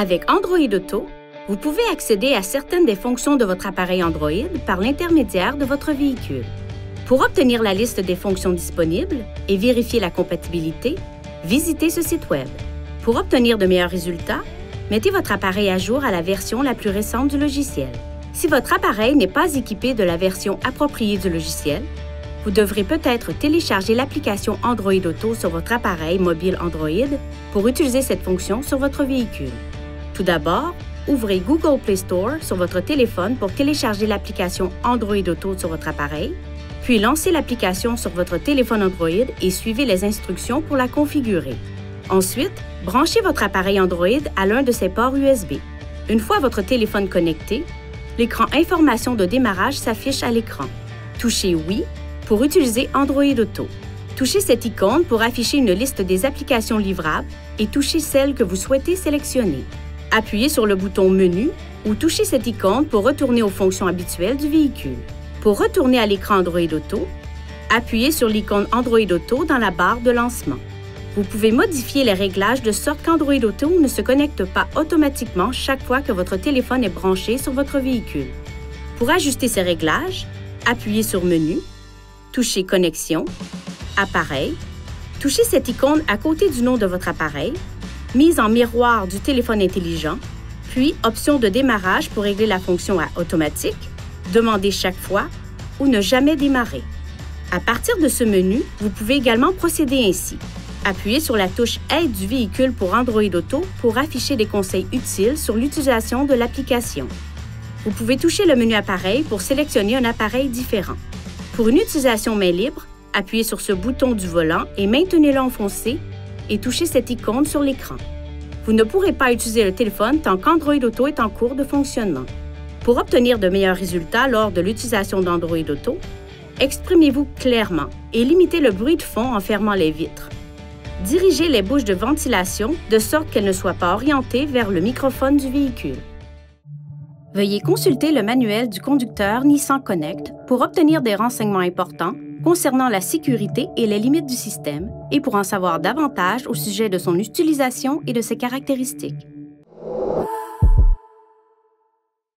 Avec Android Auto, vous pouvez accéder à certaines des fonctions de votre appareil Android par l'intermédiaire de votre véhicule. Pour obtenir la liste des fonctions disponibles et vérifier la compatibilité, visitez ce site Web. Pour obtenir de meilleurs résultats, mettez votre appareil à jour à la version la plus récente du logiciel. Si votre appareil n'est pas équipé de la version appropriée du logiciel, vous devrez peut-être télécharger l'application Android Auto sur votre appareil mobile Android pour utiliser cette fonction sur votre véhicule. Tout d'abord, ouvrez Google Play Store sur votre téléphone pour télécharger l'application Android Auto sur votre appareil, puis lancez l'application sur votre téléphone Android et suivez les instructions pour la configurer. Ensuite, branchez votre appareil Android à l'un de ses ports USB. Une fois votre téléphone connecté, l'écran Information de démarrage s'affiche à l'écran. Touchez Oui pour utiliser Android Auto. Touchez cette icône pour afficher une liste des applications livrables et touchez celle que vous souhaitez sélectionner. Appuyez sur le bouton Menu ou touchez cette icône pour retourner aux fonctions habituelles du véhicule. Pour retourner à l'écran Android Auto, appuyez sur l'icône Android Auto dans la barre de lancement. Vous pouvez modifier les réglages de sorte qu'Android Auto ne se connecte pas automatiquement chaque fois que votre téléphone est branché sur votre véhicule. Pour ajuster ces réglages, appuyez sur Menu, touchez Connexion, Appareil, touchez cette icône à côté du nom de votre appareil, mise en miroir du téléphone intelligent, puis Option de démarrage pour régler la fonction à automatique, demander chaque fois ou ne jamais démarrer. À partir de ce menu, vous pouvez également procéder ainsi. Appuyez sur la touche Aide du véhicule pour Android Auto pour afficher des conseils utiles sur l'utilisation de l'application. Vous pouvez toucher le menu Appareil pour sélectionner un appareil différent. Pour une utilisation main libre, appuyez sur ce bouton du volant et maintenez-le enfoncé et touchez cette icône sur l'écran. Vous ne pourrez pas utiliser le téléphone tant qu'Android Auto est en cours de fonctionnement. Pour obtenir de meilleurs résultats lors de l'utilisation d'Android Auto, exprimez-vous clairement et limitez le bruit de fond en fermant les vitres. Dirigez les bouches de ventilation de sorte qu'elles ne soient pas orientées vers le microphone du véhicule. Veuillez consulter le manuel du conducteur Nissan Connect pour obtenir des renseignements importants concernant la sécurité et les limites du système et pour en savoir davantage au sujet de son utilisation et de ses caractéristiques.